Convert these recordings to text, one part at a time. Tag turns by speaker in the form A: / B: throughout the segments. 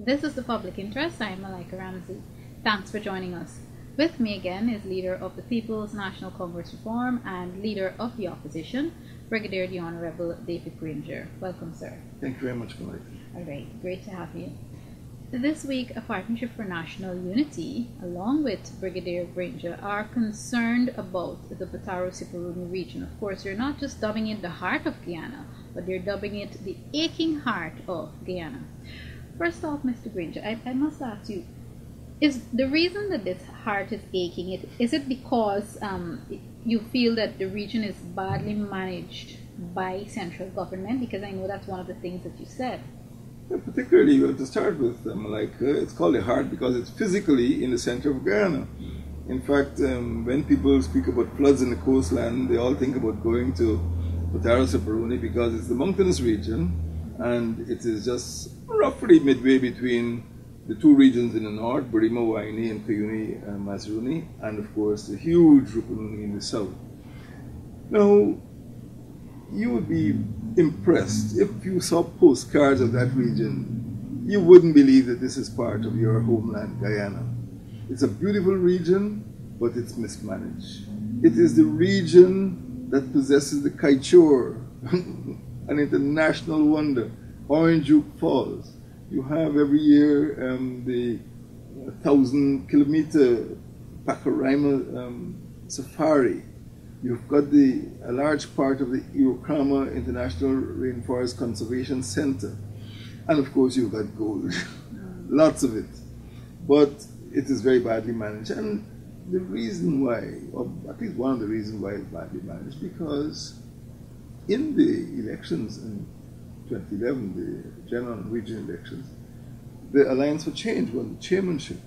A: This is The Public Interest. I am Malika Ramsey. Thanks for joining us. With me again is leader of the People's National Congress Reform and leader of the opposition, Brigadier the Honourable David Granger. Welcome, sir.
B: Thank you very much, Malika.
A: All right, great to have you. This week, a Partnership for National Unity, along with Brigadier Granger, are concerned about the Potaro Siparuni region. Of course, they're not just dubbing it the heart of Guyana, but they're dubbing it the aching heart of Guyana. First off, Mr. Granger, I must ask you, is the reason that this heart is aching, is it because you feel that the region is badly managed by central government? Because I know that's one of the things that you said.
B: Yeah, particularly, to start with, it's called the heart because it's physically in the center of Guyana. In fact, when people speak about floods in the coastline, they all think about going to Potaro Siparuni because it's the mountainous region, and it is just roughly midway between the two regions in the north, Burima Waini and Kuyuni Mazruni, and of course the huge Rupununi in the south. Now, you would be impressed if you saw postcards of that region. You wouldn't believe that this is part of your homeland, Guyana. It's a beautiful region, but it's mismanaged. It is the region that possesses the Kaichor, an international wonder, Orange Juke Falls. You have every year the 1,000-kilometer Pacaraima safari. You've got a large part of the Irokama International Rainforest Conservation Center. And of course you've got gold, lots of it. But it is very badly managed. And the reason why, or at least one of the reasons why it's badly managed, because in the elections in 2011, the general and regional elections, the Alliance for Change won the chairmanship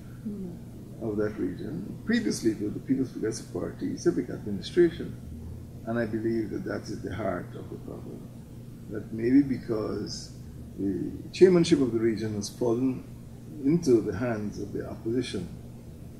B: of that region. Previously, it was the People's Progressive Party civic administration. And I believe that that is the heart of the problem. That maybe because the chairmanship of the region has fallen into the hands of the opposition,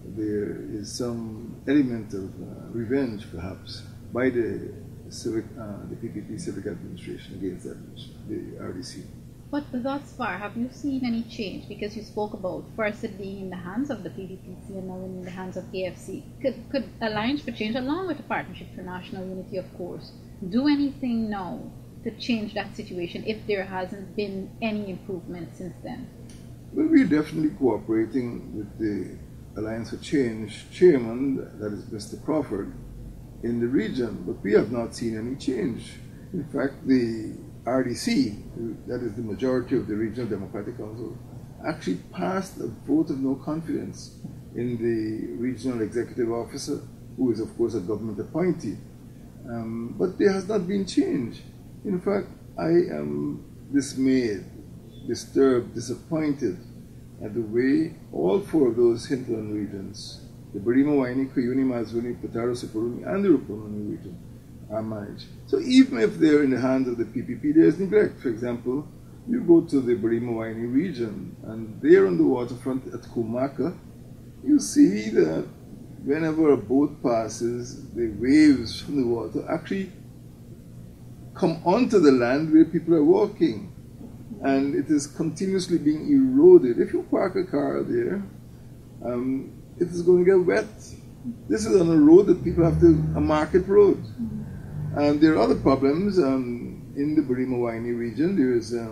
B: there is some element of revenge, perhaps, by the PPP civic administration against the RDC.
A: But thus far, have you seen any change? Because you spoke about first it being in the hands of the PPPC and now in the hands of AFC. Could Alliance for Change, along with the Partnership for National Unity, of course, do anything now to change that situation if there hasn't been any improvement since then?
B: Well, we're definitely cooperating with the Alliance for Change chairman, that is Mr. Crawford, in the region, but we have not seen any change. In fact, the RDC, that is the majority of the Regional Democratic Council, actually passed a vote of no confidence in the regional executive officer, who is of course a government appointee. But there has not been change. In fact, I am dismayed, disturbed, disappointed at the way all four of those hinterland regions, the Burima Waini, Kuyuni Mazruni, Potaro Siparuni, and the Rupununi region, are managed. So even if they're in the hands of the PPP, there's neglect. For example, you go to the Burima Waini region, and there on the waterfront at Kumaka, you see that whenever a boat passes, the waves from the water actually come onto the land where people are walking, and it is continuously being eroded. If you park a car there, it is going to get wet. This is on a road that people have to, a market road. And there are other problems in the Burima Waini region. There is a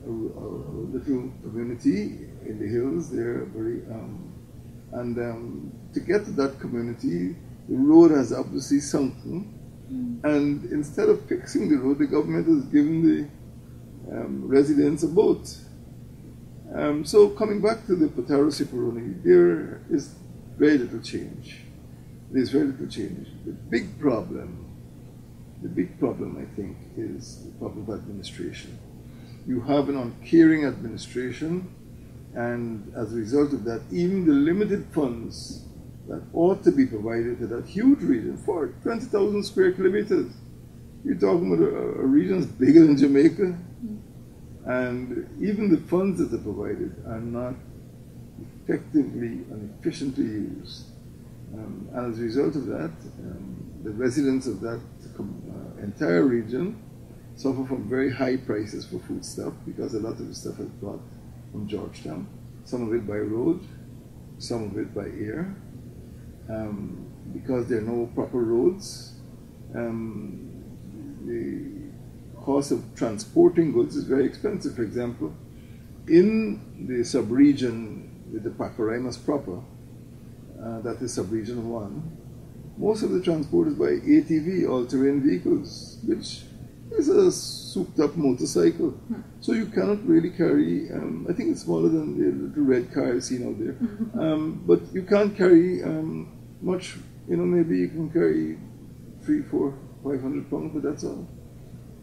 B: little community in the hills there, and to get to that community, the road has obviously sunken. And instead of fixing the road, the government has given the residents a boat. So coming back to the Potaro Siparuni, there is very little change. There's very little change. The big problem, I think, is the problem of administration. You have an uncaring administration, and as a result of that, even the limited funds that ought to be provided to that huge region, for 20,000 square kilometers. You're talking about a region that's bigger than Jamaica, and even the funds that are provided are not effectively and efficiently used. And as a result of that, the residents of that entire region suffer from very high prices for foodstuff because a lot of the stuff is brought from Georgetown, some of it by road, some of it by air. Because there are no proper roads, the cost of transporting goods is very expensive. For example, in the sub-region with the Pacaraimos proper, that is sub-region 1, most of the transport is by ATV, all-terrain vehicles, which is a souped-up motorcycle. So you cannot really carry, I think it's smaller than the little red car I've seen out there, but you can't carry much, maybe you can carry 3, 4, 500 pounds, but that's all.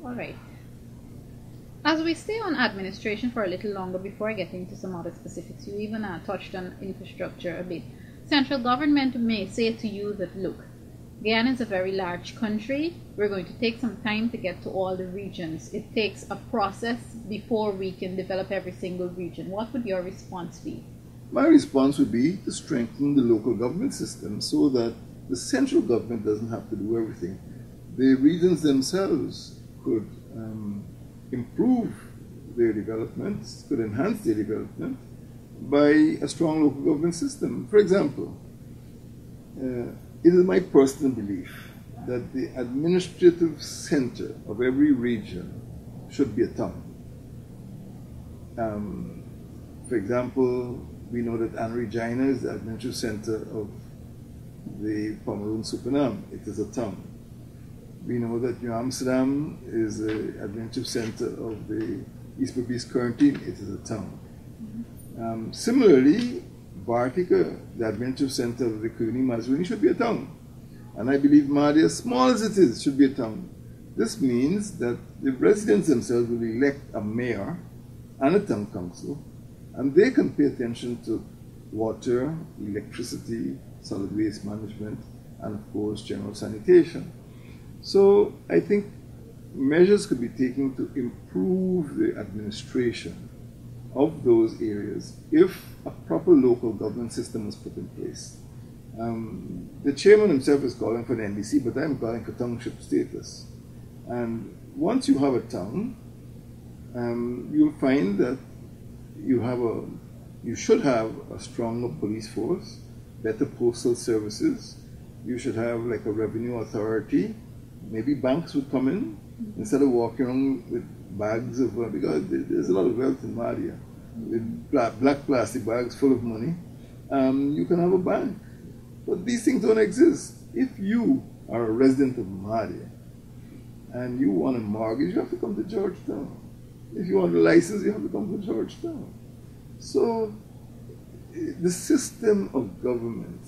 A: All right. As we stay on administration for a little longer before getting to some other specifics, you even touched on infrastructure a bit. Central government may say to you that, look, Guyana is a very large country. We're going to take some time to get to all the regions. It takes a process before we can develop every single region. What would your response be?
B: My response would be to strengthen the local government system so that the central government doesn't have to do everything. The regions themselves could improve their development, could enhance their development by a strong local government system. For example, it is my personal belief that the administrative center of every region should be a town. For example, we know that Anne Regina is the administrative center of the Pomeroon Supernam. It is a town. We know that New Amsterdam is the administrative center of the East Berbice Quarantine. It is a town. Similarly, Bartica, the administrative center of the Kuni Mazruni, should be a town. And I believe Mahdia, small as it is, should be a town. This means that the residents themselves will elect a mayor and a town council, and they can pay attention to water, electricity, solid waste management, and of course general sanitation. So I think measures could be taken to improve the administration of those areas if a proper local government system was put in place. The chairman himself is calling for an NDC, but I'm calling for township status. And once you have a town, you'll find that you should have a stronger police force, better postal services. You should have like a revenue authority. Maybe banks would come in instead of walking around with bags of, because there's a lot of wealth in Mahdia, with black plastic bags full of money. You can have a bank. But these things don't exist. If you are a resident of Mahdia and you want a mortgage, you have to come to Georgetown. If you want a license, you have to come to Georgetown. So the system of government,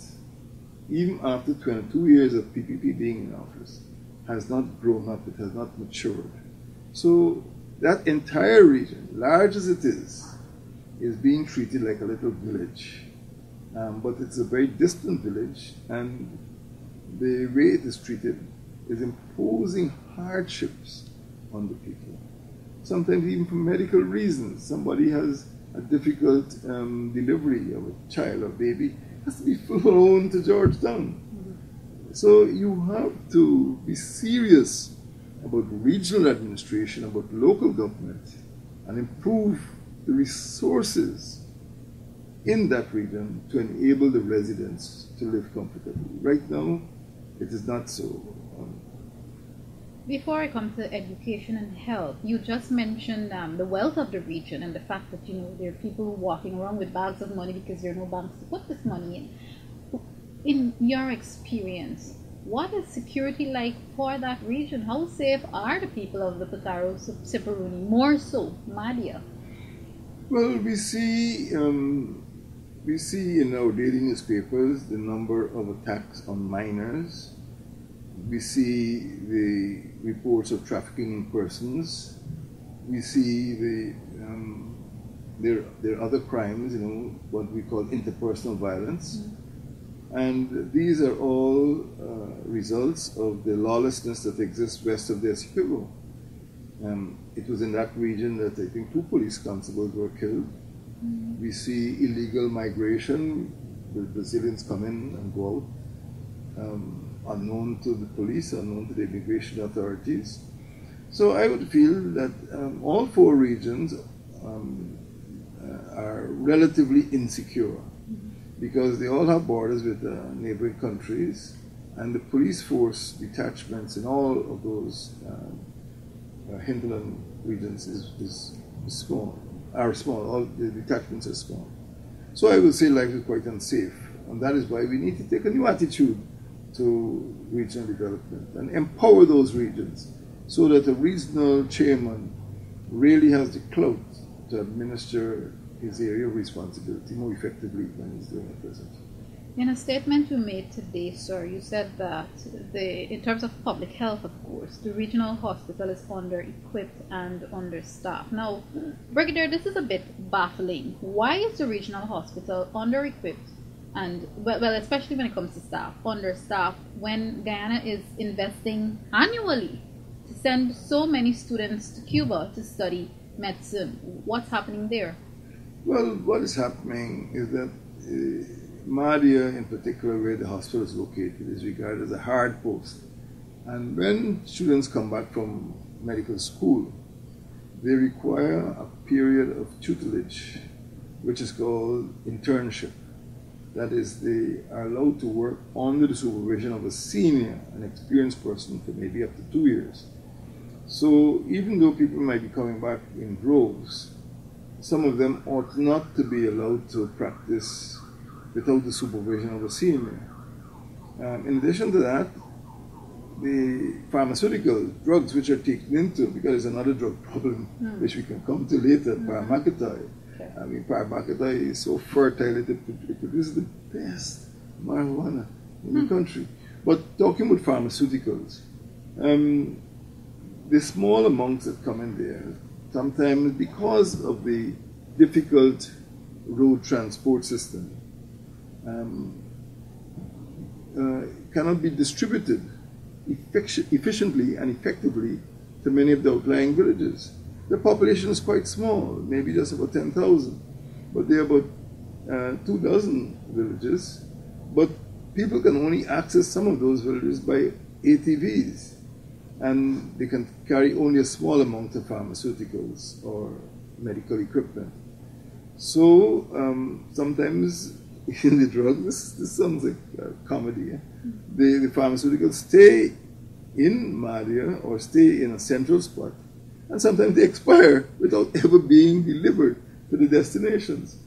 B: even after 22 years of PPP being in office, has not grown up, it has not matured. So that entire region, large as it is being treated like a little village. But it's a very distant village, and the way it is treated is imposing hardships on the people. Sometimes even for medical reasons. Somebody has a difficult delivery of a child or baby, has to be flown to Georgetown. So you have to be serious about regional administration, about local government, and improve the resources in that region to enable the residents to live comfortably. Right now, it is not so.
A: Before I come to education and health, you just mentioned the wealth of the region and the fact that there are people walking around with bags of money because there are no banks to put this money in. In your experience, what is security like for that region? How safe are the people of the Potaro, Siparuni, more so Mahdia?
B: Well, we see in our daily newspapers the number of attacks on minors. We see the reports of trafficking in persons. We see there are other crimes, what we call interpersonal violence. And these are all results of the lawlessness that exists west of the Essequibo. It was in that region that I think 2 police constables were killed. We see illegal migration, the Brazilians come in and go out, unknown to the police, unknown to the immigration authorities. So I would feel that all 4 regions are relatively insecure because they all have borders with neighboring countries, and the police force detachments in all of those hinterland regions is small, are small. All the detachments are small. So I would say life is quite unsafe, and that is why we need to take a new attitude to regional development and empower those regions so that a regional chairman really has the clout to administer his area of responsibility more effectively than he's doing at present.
A: In a statement you made today, sir, you said that in terms of public health, of course, the regional hospital is under-equipped and understaffed. Now, Brigadier, this is a bit baffling. Why is the regional hospital under-equipped and, well, especially when it comes to staff, understaffed, when Guyana is investing annually to send so many students to Cuba to study medicine? What's happening there?
B: Well, what is happening is that Mahdia, in particular, where the hospital is located, is regarded as a hard post. And when students come back from medical school, they require a period of tutelage, which is called internship. That is, they are allowed to work under the supervision of a senior, an experienced person for maybe up to 2 years. So even though people might be coming back in droves, some of them ought not to be allowed to practice without the supervision of a senior. In addition to that, the pharmaceutical drugs which are taken into, because there's another drug problem which we can come to later, paramacatoi. I mean, paramacatoi is so fertile that it produces the best marijuana in the country. But talking about pharmaceuticals, the small amounts that come in there, sometimes because of the difficult road transport system, cannot be distributed efficiently and effectively to many of the outlying villages. The population is quite small, maybe just about 10,000, but there are about 24 villages, but people can only access some of those villages by ATVs, and they can carry only a small amount of pharmaceuticals or medical equipment. So sometimes in the drugs, this sounds like a comedy. The pharmaceuticals stay in Mahdia or stay in a central spot, and sometimes they expire without ever being delivered to the destinations.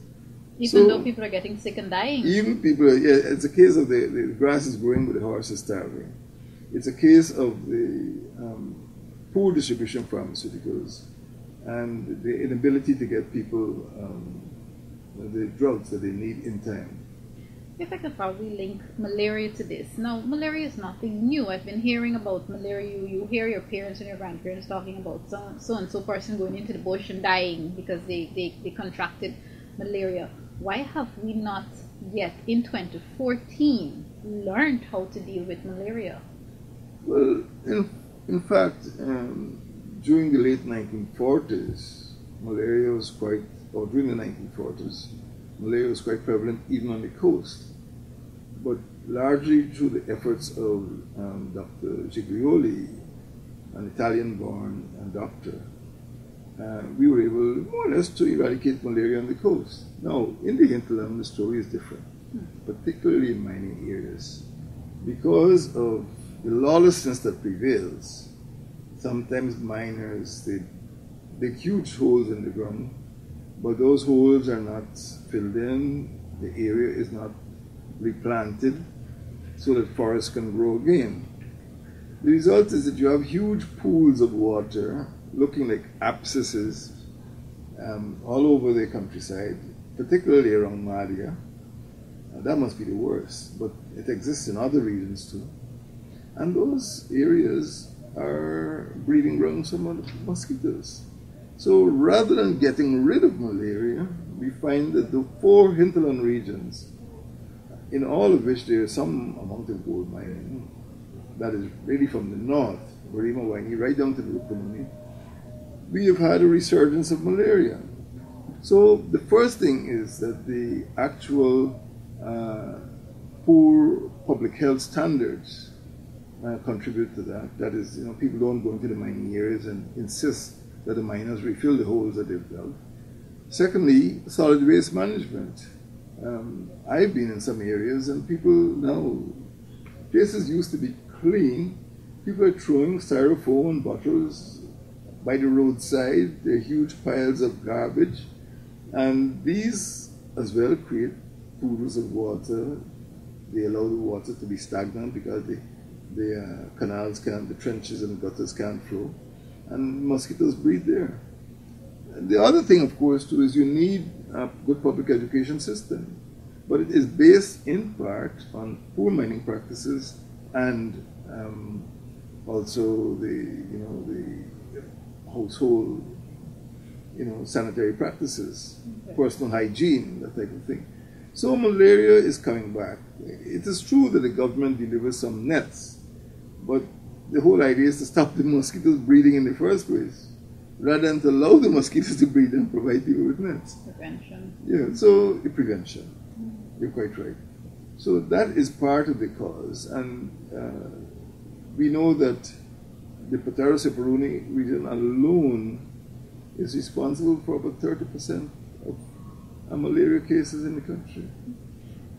A: Even though people are getting sick and dying.
B: Even people, it's a case of the grass is growing but the horse is starving. It's a case of the poor distribution of pharmaceuticals and the inability to get people the drugs that they need in time.
A: If I could probably link malaria to this. Now, malaria is nothing new. I've been hearing about malaria. You hear your parents and your grandparents talking about so-and-so person going into the bush and dying because they contracted malaria. Why have we not yet, in 2014, learned how to deal with malaria?
B: Well, in fact, during the late 1940s, malaria was quite, or during the 1940s, malaria was quite prevalent even on the coast. But largely through the efforts of Dr. Giglioli, an Italian-born doctor, we were able more or less to eradicate malaria on the coast. Now, in the hinterland, the story is different, particularly in mining areas. Because of the lawlessness that prevails, sometimes miners, they dig huge holes in the ground, but those holes are not filled in, the area is not replanted so that forests can grow again. The result is that you have huge pools of water looking like abscesses all over the countryside, particularly around Mahdia. That must be the worst, but it exists in other regions too. And those areas are breeding grounds for mosquitoes. So rather than getting rid of malaria, we find that the 4 hinterland regions, in all of which there is some amount of gold mining, that is really from the north, Burima Waini, right down to the Rupununi, we have had a resurgence of malaria. So the first thing is that the actual poor public health standards contribute to that. That is, people don't go into the mining areas and insist that the miners refill the holes that they've dug. Secondly, solid waste management. I've been in some areas and people now, places used to be clean. People are throwing styrofoam bottles by the roadside. They're huge piles of garbage. And these as well create pools of water. They allow the water to be stagnant because the canals can't, the trenches and the gutters can't flow. And mosquitoes breed there. The other thing, of course, too, is you need a good public education system. But it is based in part on poor mining practices and also the household, sanitary practices, personal hygiene, that type of thing. So malaria is coming back. It is true that the government delivers some nets, but the whole idea is to stop the mosquitoes breeding in the first place, rather than to allow the mosquitoes to breed and provide people with nets.
A: Prevention.
B: Yeah, so prevention. You're quite right. So that is part of the cause, and we know that the Potaro Siparuni region alone is responsible for about 30% of malaria cases in the country.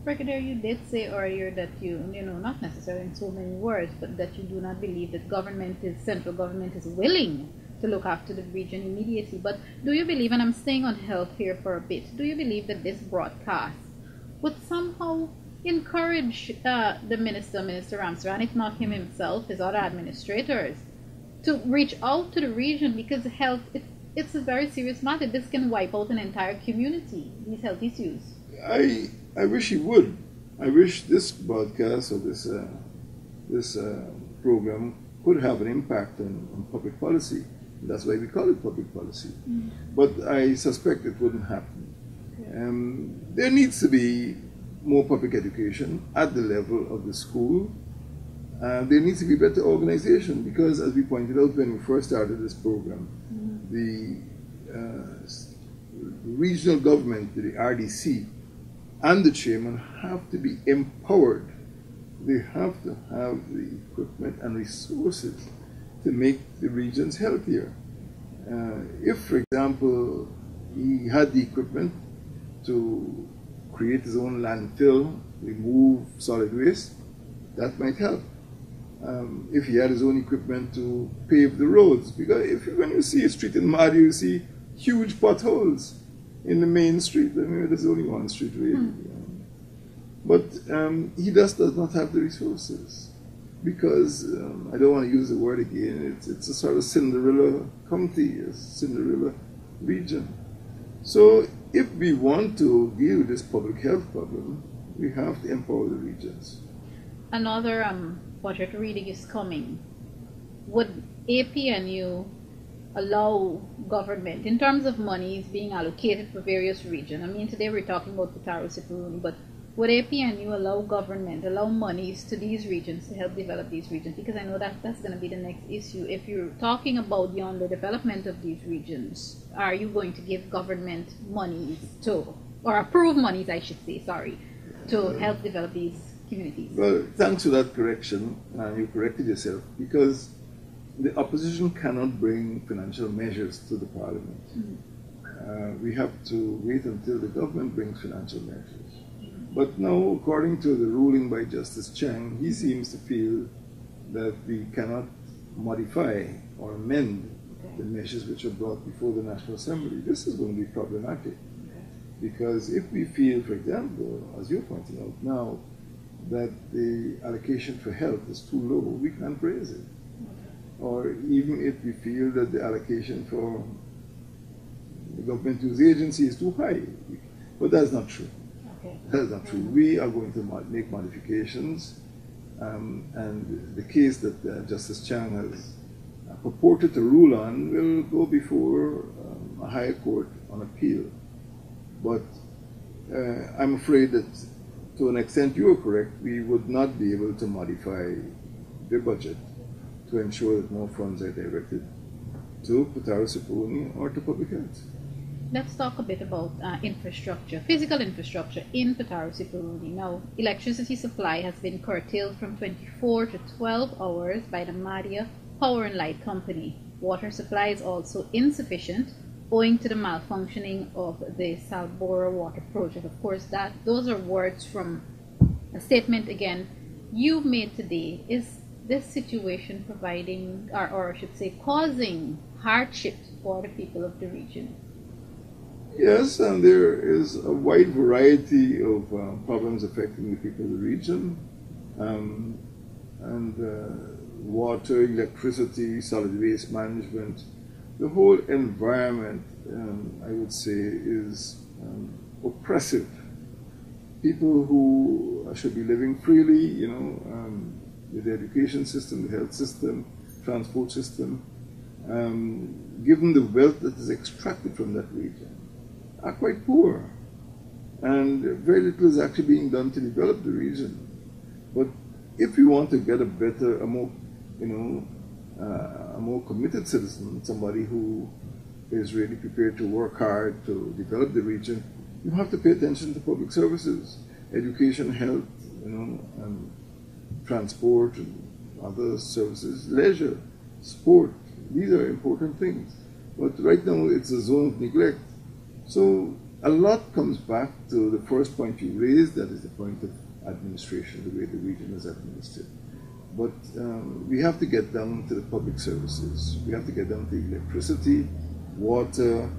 A: Brigadier, you did say earlier that not necessarily in so many words, but that you do not believe that central government is willing to look after the region immediately. But do you believe, and I'm staying on health here for a bit, do you believe that this broadcast would somehow encourage the Minister Ramsar, and if not him himself, his other administrators, to reach out to the region? Because health, it's a very serious matter. This can wipe out an entire community, these health issues.
B: I wish he would. I wish this broadcast or this program could have an impact on public policy. That's why we call it public policy. Mm-hmm. But I suspect it wouldn't happen. Okay. There needs to be more public education at the level of the school. There needs to be better organization because, as we pointed out when we first started this program, mm-hmm. the regional government, the RDC, and the chairman have to be empowered. They have to have the equipment and resources to make the regions healthier. If, for example, he had the equipment to create his own landfill, remove solid waste, that might help. If he had his own equipment to pave the roads, because when you see a street in Madi, you see huge potholes in the main street. I mean, there's only one street really. But he does not have the resources because, I don't want to use the word again, it's a sort of Cinderella county, a Cinderella region. So if we want to deal with this public health problem, we have to empower the regions.
A: Another budget reading is coming. Would APNU allow government, in terms of monies being allocated for various regions, I mean today we're talking about Potaro Siparuni, but would APNU allow monies to these regions to help develop these regions? Because I know that's going to be the next issue. If you're talking about the development of these regions, are you going to give government monies or approve monies, I should say, to help develop these communities?
B: Well, thanks for that correction. You corrected yourself because the opposition cannot bring financial measures to the parliament. Mm-hmm. We have to wait until the government brings financial measures. But now, according to the ruling by Justice Chang, he seems to feel that we cannot modify or amend the measures which are brought before the National Assembly. This is going to be problematic. Because if we feel, for example, as you're pointing out now, that the allocation for health is too low, we can't raise it. Or even if we feel that the allocation for the government use agency is too high. But that's not true. That's not true. We are going to make modifications, and the case that Justice Chang has purported to rule on will go before a higher court on appeal. But I'm afraid that to an extent you are correct, we would not be able to modify the budget to ensure that more funds are directed to Potaro Siparuni or to public health.
A: Let's talk a bit about infrastructure, physical infrastructure in Potaro Siparuni. Now, electricity supply has been curtailed from 24 to 12 hours by the Madia Power and Light Company. Water supply is also insufficient owing to the malfunctioning of the Salbora water project. Of course, those are words from a statement again you made today. Is this situation providing, or I should say, causing hardships for the people of the region?
B: Yes, and there is a wide variety of problems affecting the people of the region. Water, electricity, solid waste management, the whole environment, I would say, is oppressive. People who should be living freely, with the education system, the health system, transport system, given the wealth that is extracted from that region, are quite poor. And very little is actually being done to develop the region. But if we want to get a more committed citizen, somebody who is really prepared to work hard to develop the region, you have to pay attention to public services, education, health, transport, and other services, leisure, sport. These are important things. But right now it's a zone of neglect. So a lot comes back to the first point you raised, that is the point of administration, the way the region is administered. But we have to get down to the public services. We have to get down to electricity, water,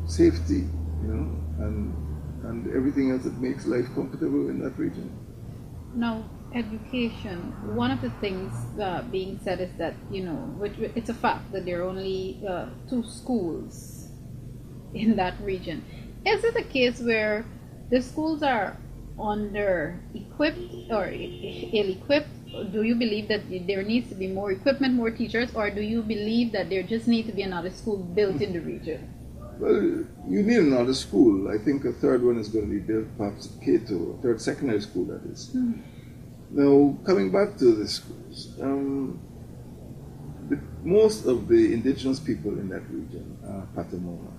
B: safety, and everything else that makes life comfortable in that region.
A: Now, education. One of the things being said is that, it's a fact that there are only 2 schools in that region. Is it a case where the schools are under-equipped or ill-equipped? Do you believe that there needs to be more equipment, more teachers, or do you believe that there just needs to be another school built in the region?
B: Well, you need another school. I think a third one is going to be built perhaps at Cato, a third secondary school, that is. Mm-hmm. Now, coming back to the schools, most of the indigenous people in that region are Patamona.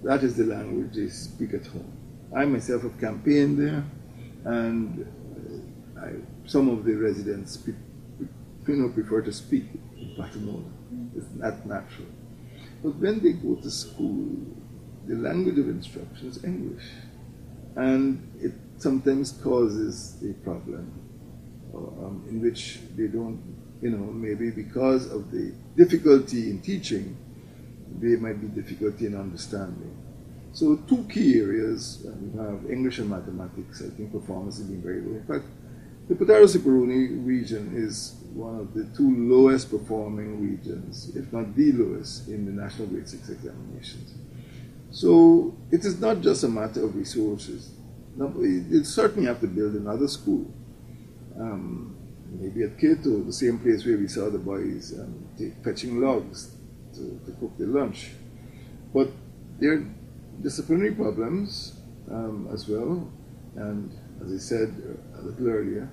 B: That is the language they speak at home. I myself have campaigned there, and some of the residents prefer to speak Patamona. It's not natural. But when they go to school, the language of instruction is English. And it sometimes causes a problem in which they don't, maybe because of the difficulty in teaching, there might be difficulty in understanding. So 2 key areas, we have English and mathematics. I think performance has been very low. In fact, the Potaro Siparuni region is one of the 2 lowest performing regions, if not the lowest, in the National Grade 6 examinations. So it is not just a matter of resources. You certainly have to build another school. Maybe at Cato, the same place where we saw the boys fetching logs to cook their lunch. But there are disciplinary problems as well. And as I said a little earlier,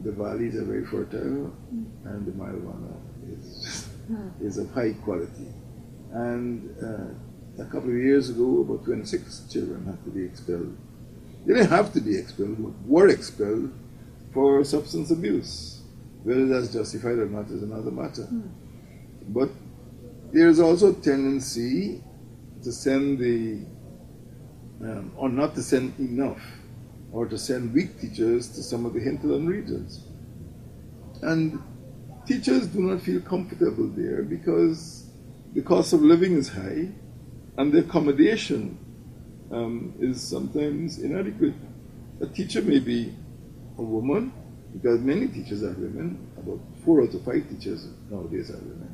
B: the valleys are very fertile, and the marijuana is of high quality. And a couple of years ago, about 26 children had to be expelled. They didn't have to be expelled, but were expelled for substance abuse. Whether that's justified or not is another matter. But there's also a tendency to send or not to send enough, or to send weak teachers to some of the hinterland regions. And teachers do not feel comfortable there because the cost of living is high and the accommodation is sometimes inadequate. A teacher may be a woman, because many teachers are women, about 4 out of 5 teachers nowadays are women.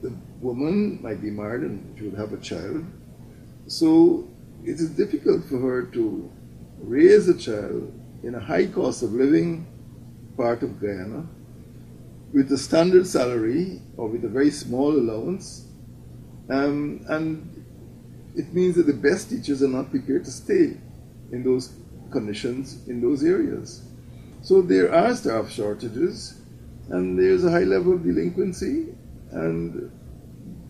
B: The woman might be married and she would have a child. So it is difficult for her to raise a child in a high cost of living part of Guyana with a standard salary or with a very small allowance. And it means that the best teachers are not prepared to stay in those conditions in those areas. So there are staff shortages, and there's a high level of delinquency, and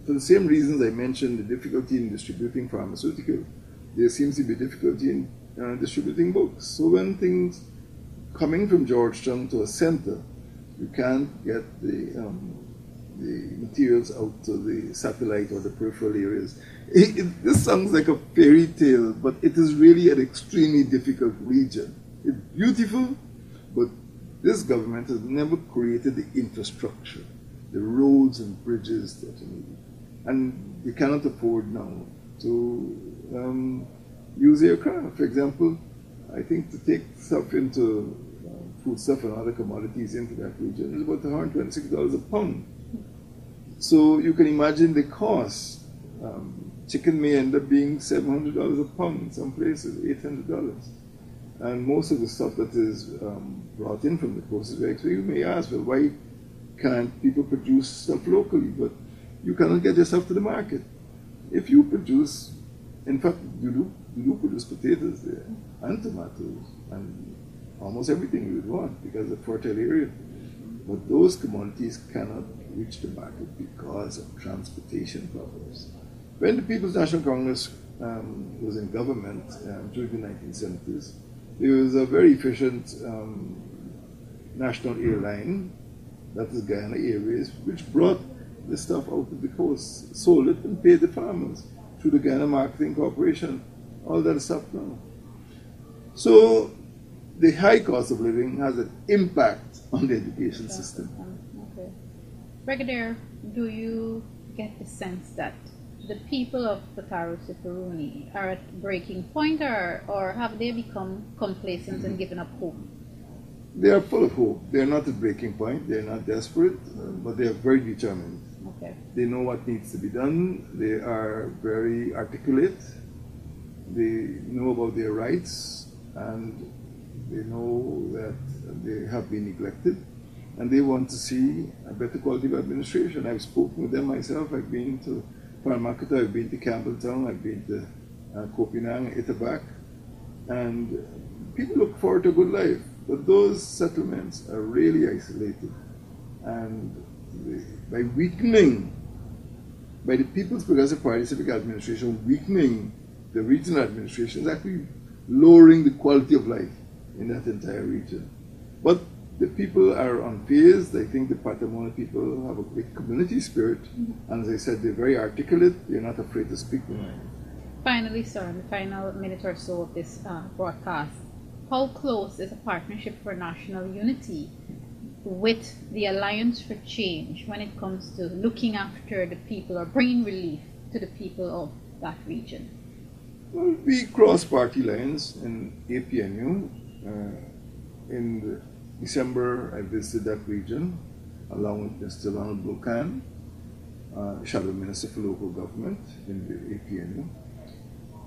B: for the same reasons I mentioned, the difficulty in distributing pharmaceutical, there seems to be difficulty in distributing books. So when things coming from Georgetown to a center, you can't get the the materials out to the satellite or the peripheral areas. This sounds like a fairy tale, but it is really an extremely difficult region. It's beautiful, but this government has never created the infrastructure, the roads and bridges that you need. And they cannot afford now to use aircraft. For example, I think to take stuff into foodstuff and other commodities into that region is about $126 a pound. So you can imagine the cost. Chicken may end up being $700 a pound in some places, $800. And most of the stuff that is brought in from the coast is very expensive. You may ask, well, why can't people produce stuff locally? But you cannot get yourself to the market. If you produce, in fact, you do produce potatoes there, and tomatoes, and almost everything you would want because of fertile area. But those commodities cannot reach the market because of transportation problems. When the People's National Congress was in government during the 1970s, there was a very efficient national airline, that is Guyana Airways, which brought the stuff out of the coast, sold it and paid the farmers through the Guyana Marketing Corporation. All that stuff now. So the high cost of living has an impact on the education system.
A: Okay. Brigadier, do you get the sense that the people of Potaro Siparuni are at breaking point, or have they become complacent and given up hope?
B: They are full of hope. They are not at breaking point. They are not desperate, but they are very determined.
A: Okay.
B: They know what needs to be done. They are very articulate. They know about their rights, and they know that they have been neglected, and they want to see a better quality of administration. I've spoken with them myself. I've been to Paramakata, I've been to Campbelltown, I've been to Kopinang, Itabak, and people look forward to a good life. But those settlements are really isolated, and by the People's Progressive Party Civic Administration weakening the regional administration, is actually lowering the quality of life in that entire region. But the people are unfazed. I think the Patamona people have a big community spirit, and as I said, they're very articulate. They're not afraid to speak their mind.
A: Finally, sir, in the final minute or so of this broadcast, how close is a partnership for national unity with the Alliance for Change when it comes to looking after the people or bringing relief to the people of that region?
B: Well, we cross party lines in APNU. In December, I visited that region along with Mr. Ronald Buchan, Shadow Minister for Local Government in the APNU.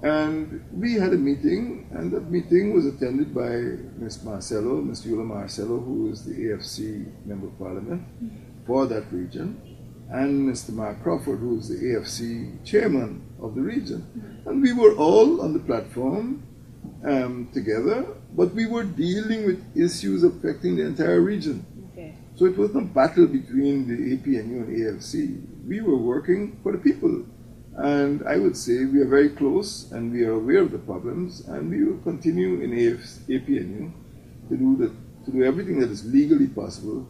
B: And we had a meeting, and that meeting was attended by Ms. Eula Marcello, who is the AFC Member of Parliament for that region, and Mr. Mark Crawford, who is the AFC Chairman of the region. And we were all on the platform together, but we were dealing with issues affecting the entire region.
A: Okay.
B: So it was not a battle between the APNU and AFC. We were working for the people. And I would say we are very close, and we are aware of the problems, and we will continue in APNU to do everything that is legally possible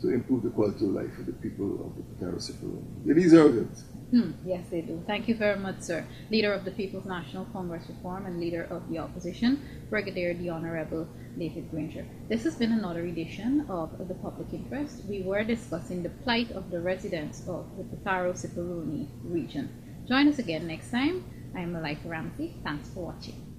B: to improve the quality of life of the people of the Potaro Siparuni. They deserve it.
A: Yes, they do. Thank you very much, sir. Leader of the People's National Congress Reform and Leader of the Opposition, Brigadier the Honorable David Granger. This has been another edition of The Public Interest. We were discussing the plight of the residents of the Potaro Siparuni region. Join us again next time. I'm Malika Ramsey. Thanks for watching.